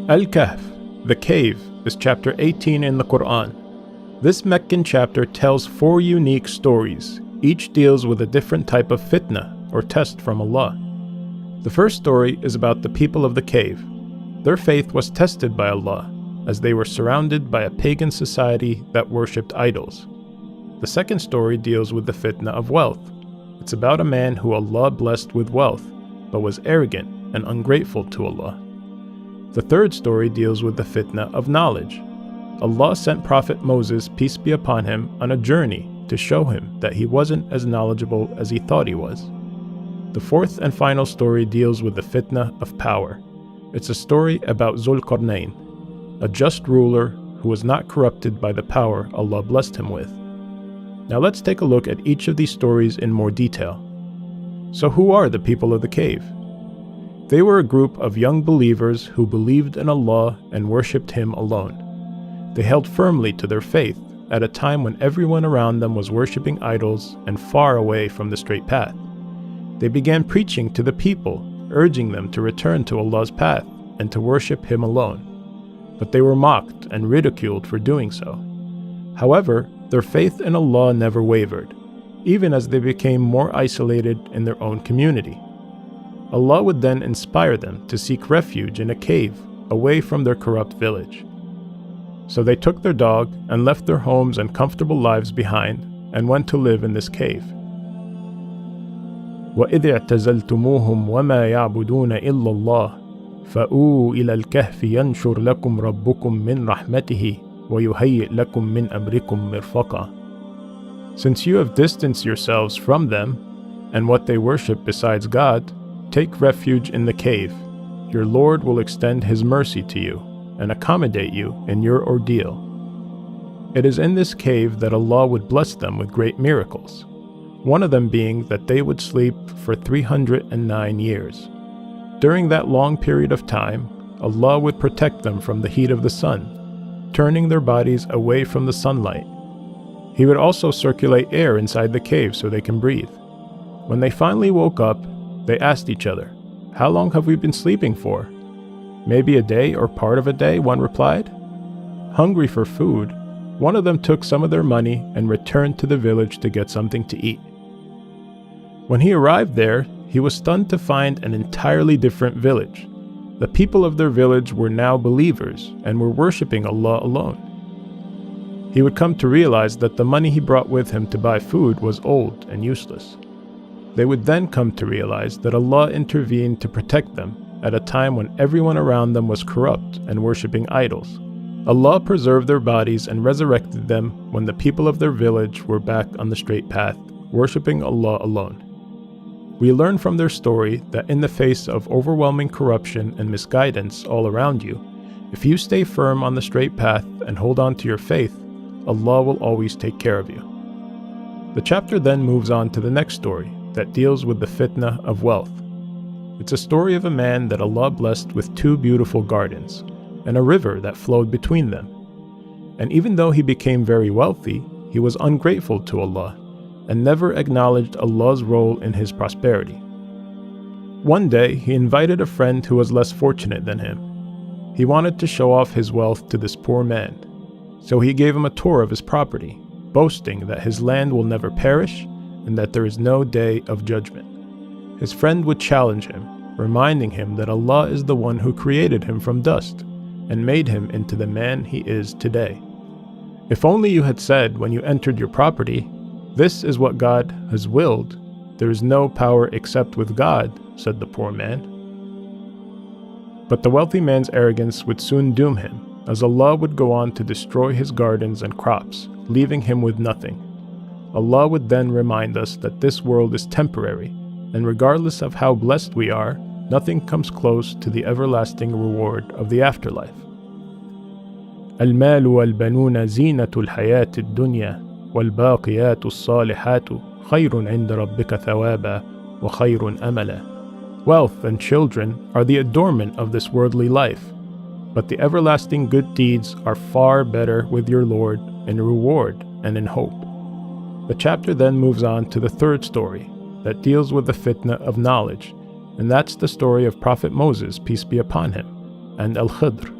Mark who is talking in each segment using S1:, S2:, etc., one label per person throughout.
S1: Al-Kahf, the cave, is chapter 18 in the Quran. This Meccan chapter tells 4 unique stories. Each deals with a different type of fitna, or test from Allah. The first story is about the people of the cave. Their faith was tested by Allah, as they were surrounded by a pagan society that worshipped idols. The second story deals with the fitna of wealth. It's about a man who Allah blessed with wealth, but was arrogant and ungrateful to Allah. The third story deals with the fitna of knowledge. Allah sent Prophet Moses, peace be upon him, on a journey to show him that he wasn't as knowledgeable as he thought he was. The fourth and final story deals with the fitna of power. It's a story about Zulqarnain, a just ruler who was not corrupted by the power Allah blessed him with. Now let's take a look at each of these stories in more detail. So who are the people of the cave? They were a group of young believers who believed in Allah and worshipped Him alone. They held firmly to their faith at a time when everyone around them was worshipping idols and far away from the straight path. They began preaching to the people, urging them to return to Allah's path and to worship Him alone. But they were mocked and ridiculed for doing so. However, their faith in Allah never wavered, even as they became more isolated in their own community. Allah would then inspire them to seek refuge in a cave away from their corrupt village. So they took their dog and left their homes and comfortable lives behind and went to live in this cave. وَإِذِ اعْتَزَلْتُمُوهُمْ وَمَا يَعْبُدُونَ إِلَّا اللَّهَ فَأْوُوا إِلَى الْكَهْفِ يَنْشُرْ لَكُمْ رَبُّكُمْ مِنْ رَحْمَتِهِ وَيُهَيِّئْ لَكُمْ مِنْ أَمْرِكُمْ مِرْفَقًا. Since you have distanced yourselves from them and what they worship besides God, take refuge in the cave. Your Lord will extend His mercy to you and accommodate you in your ordeal. It is in this cave that Allah would bless them with great miracles, one of them being that they would sleep for 309 years. During that long period of time, Allah would protect them from the heat of the sun, turning their bodies away from the sunlight. He would also circulate air inside the cave so they can breathe. When they finally woke up, they asked each other, "How long have we been sleeping for?" "Maybe a day or part of a day," one replied. Hungry for food, one of them took some of their money and returned to the village to get something to eat. When he arrived there, he was stunned to find an entirely different village. The people of their village were now believers and were worshipping Allah alone. He would come to realize that the money he brought with him to buy food was old and useless. They would then come to realize that Allah intervened to protect them at a time when everyone around them was corrupt and worshipping idols. Allah preserved their bodies and resurrected them when the people of their village were back on the straight path, worshipping Allah alone. We learn from their story that in the face of overwhelming corruption and misguidance all around you, if you stay firm on the straight path and hold on to your faith, Allah will always take care of you. The chapter then moves on to the next story that deals with the fitna of wealth. It's a story of a man that Allah blessed with 2 beautiful gardens and a river that flowed between them. And even though he became very wealthy, he was ungrateful to Allah and never acknowledged Allah's role in his prosperity. One day, he invited a friend who was less fortunate than him. He wanted to show off his wealth to this poor man, so he gave him a tour of his property, boasting that his land will never perish and that there is no day of judgment. His friend would challenge him, reminding him that Allah is the one who created him from dust and made him into the man he is today. "If only you had said when you entered your property, 'This is what God has willed. There is no power except with God,'" said the poor man. But the wealthy man's arrogance would soon doom him, as Allah would go on to destroy his gardens and crops, leaving him with nothing. Allah would then remind us that this world is temporary, and regardless of how blessed we are, nothing comes close to the everlasting reward of the afterlife. المال والبنون زينة الحياة الدنيا والباقيات الصالحات خير عند ربك ثوابا وخير أملا. Wealth and children are the adornment of this worldly life, but the everlasting good deeds are far better with your Lord in reward and in hope. The chapter then moves on to the third story that deals with the fitna of knowledge, and that's the story of Prophet Moses, peace be upon him. and Al-Khidr.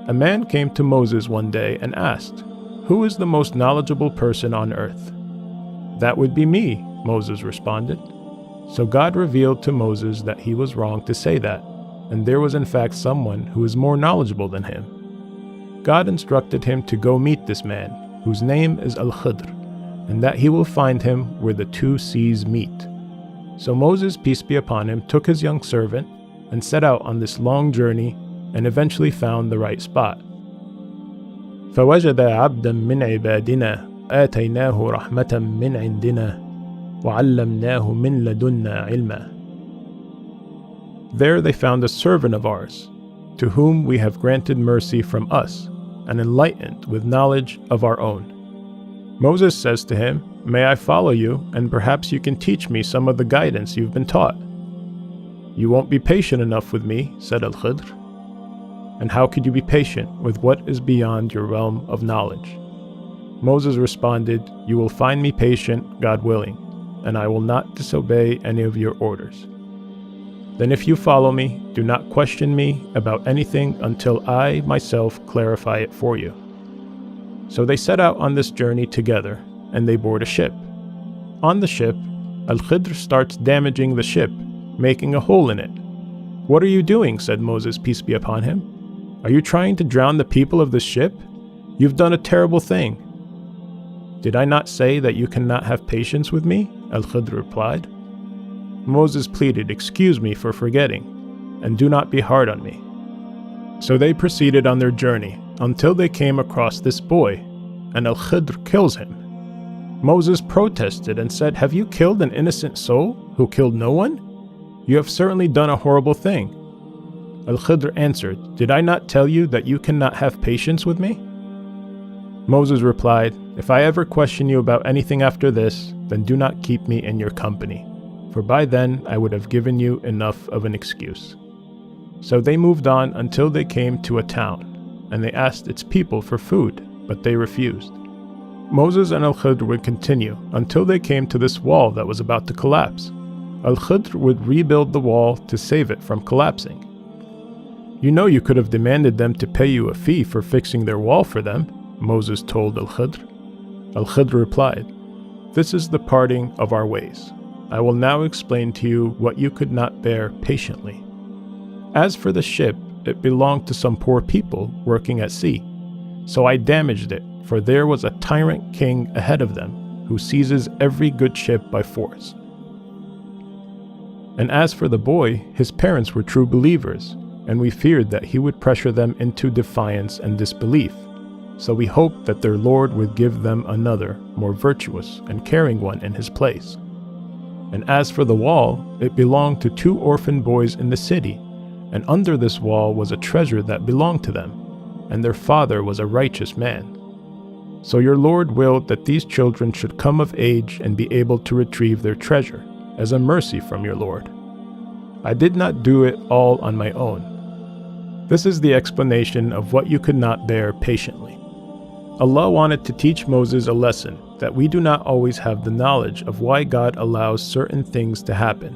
S1: A man came to Moses one day and asked, "Who is the most knowledgeable person on earth?" "That would be me," Moses responded. So God revealed to Moses that he was wrong to say that, and there was in fact someone who is more knowledgeable than him. God instructed him to go meet this man, whose name is Al-Khidr, and that he will find him where the two seas meet. So Moses, peace be upon him, took his young servant and set out on this long journey and eventually found the right spot. فَوَجَدَ عَبْدًا مِّنْ عِبَادِنَا آتَيْنَاهُ رَحْمَةً مِّنْ عِنْدِنَا وَعَلَّمْنَاهُ مِنْ لَدُنَّا عِلْمًا. There they found a servant of ours, to whom we have granted mercy from us, and enlightened with knowledge of our own. Moses says to him, "May I follow you, and perhaps you can teach me some of the guidance you've been taught." "You won't be patient enough with me," said Al-Khidr. "And how could you be patient with what is beyond your realm of knowledge?" Moses responded, "You will find me patient, God willing, and I will not disobey any of your orders. Then if you follow me, do not question me about anything until I myself clarify it for you." So they set out on this journey together, and they board a ship. On the ship, Al-Khidr starts damaging the ship, making a hole in it. "What are you doing?" said Moses, peace be upon him. "Are you trying to drown the people of this ship? You've done a terrible thing." "Did I not say that you cannot have patience with me?" Al-Khidr replied. Moses pleaded, "Excuse me for forgetting, and do not be hard on me." So they proceeded on their journey until they came across this boy, and Al-Khidr kills him. Moses protested and said, "Have you killed an innocent soul who killed no one? You have certainly done a horrible thing." Al-Khidr answered, "Did I not tell you that you cannot have patience with me?" Moses replied, "If I ever question you about anything after this, then do not keep me in your company, for by then I would have given you enough of an excuse." So they moved on until they came to a town, and they asked its people for food, but they refused. Moses and Al-Khidr would continue until they came to this wall that was about to collapse. Al-Khidr would rebuild the wall to save it from collapsing. "You know you could have demanded them to pay you a fee for fixing their wall for them," Moses told Al-Khidr. Al-Khidr replied, "This is the parting of our ways. I will now explain to you what you could not bear patiently. As for the ship, it belonged to some poor people working at sea. So I damaged it, for there was a tyrant king ahead of them, who seizes every good ship by force. And as for the boy, his parents were true believers, and we feared that he would pressure them into defiance and disbelief. So we hoped that their Lord would give them another, more virtuous and caring one in his place. And as for the wall, it belonged to 2 orphan boys in the city, and under this wall was a treasure that belonged to them, and their father was a righteous man. So your Lord willed that these children should come of age and be able to retrieve their treasure, as a mercy from your Lord. I did not do it all on my own." This is the explanation of what you could not bear patiently. Allah wanted to teach Moses a lesson that we do not always have the knowledge of why God allows certain things to happen,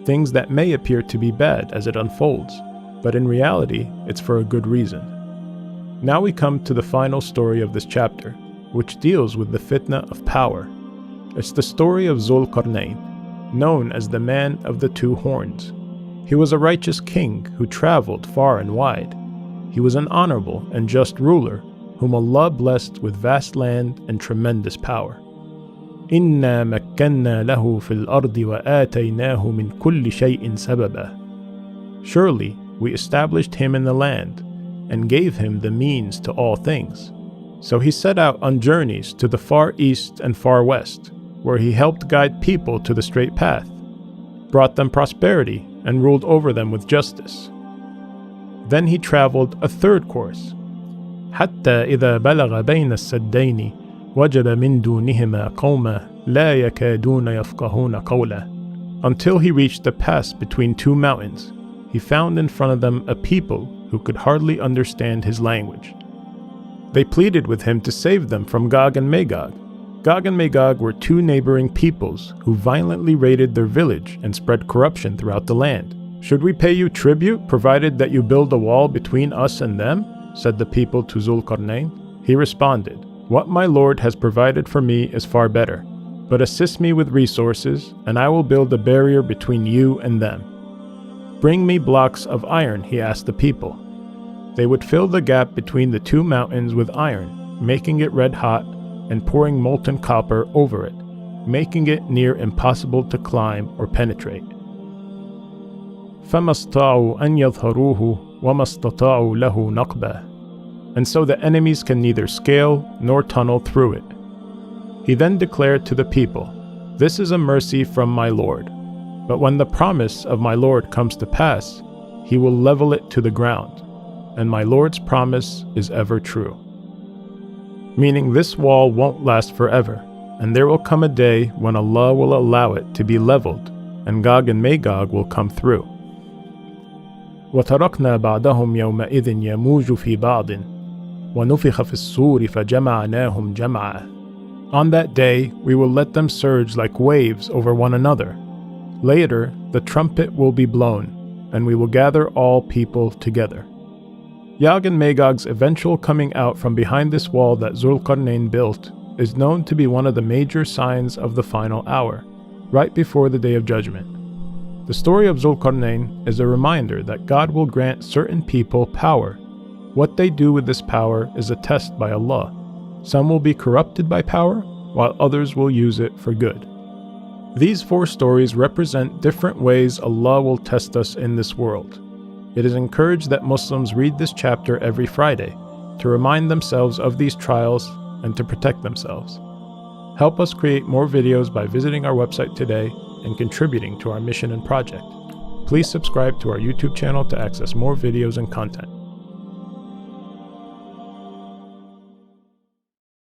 S1: things that may appear to be bad as it unfolds, but in reality, it's for a good reason. Now we come to the final story of this chapter, which deals with the fitna of power. It's the story of Zul-Qarnayn, known as the man of the 2 horns. He was a righteous king who traveled far and wide. He was an honorable and just ruler, whom Allah blessed with vast land and tremendous power. إِنَّا مَكَّنَّا لَهُ فِي الْأَرْضِ وَآتَيْنَاهُ مِنْ كُلِّ شَيْءٍ سَبَبًا. Surely we established him in the land, and gave him the means to all things. So he set out on journeys to the far east and far west, where he helped guide people to the straight path, brought them prosperity, and ruled over them with justice. Then he traveled a 3rd course, حتى إذا بلغ بين السدين وجد من دونهما قوما لا يكادون يفقهون قولا. Until he reached the pass between 2 mountains, he found in front of them a people who could hardly understand his language. They pleaded with him to save them from Gog and Magog. Gog and Magog were 2 neighboring peoples who violently raided their village and spread corruption throughout the land. "Should we pay you tribute, provided that you build a wall between us and them?" said the people to Zulqarnain. He responded, "What my Lord has provided for me is far better, but assist me with resources, and I will build a barrier between you and them." "Bring me blocks of iron," he asked the people. They would fill the gap between the two mountains with iron, making it red hot, and pouring molten copper over it, making it near impossible to climb or penetrate. فَمَا اسْطَاعُوا أَنْ يَظْهَرُوهُ وَمَا اسْتَطَاعُوا لَهُ نَقْبًا. And so the enemies can neither scale nor tunnel through it. He then declared to the people, "This is a mercy from my Lord. But when the promise of my Lord comes to pass, he will level it to the ground, and my Lord's promise is ever true." Meaning this wall won't last forever, and there will come a day when Allah will allow it to be leveled, and Gog and Magog will come through. وَتَرَكْنَا بَعْدَهُمْ يَوْمَئِذٍ يَمُوجُ فِي بَعْضٍ وَنُفِخَ فِي الصُّورِ فَجَمَعْنَاهُمْ جَمْعًا. On that day we will let them surge like waves over one another. Later the trumpet will be blown, and we will gather all people together. Yag and Magog's eventual coming out from behind this wall that Zulqarnain built is known to be one of the major signs of the final hour, right before the Day of Judgment. The story of Zulqarnain is a reminder that God will grant certain people power. What they do with this power is a test by Allah. Some will be corrupted by power, while others will use it for good. These 4 stories represent different ways Allah will test us in this world. It is encouraged that Muslims read this chapter every Friday to remind themselves of these trials and to protect themselves. Help us create more videos by visiting our website today and contributing to our mission and project. Please subscribe to our YouTube channel to access more videos and content.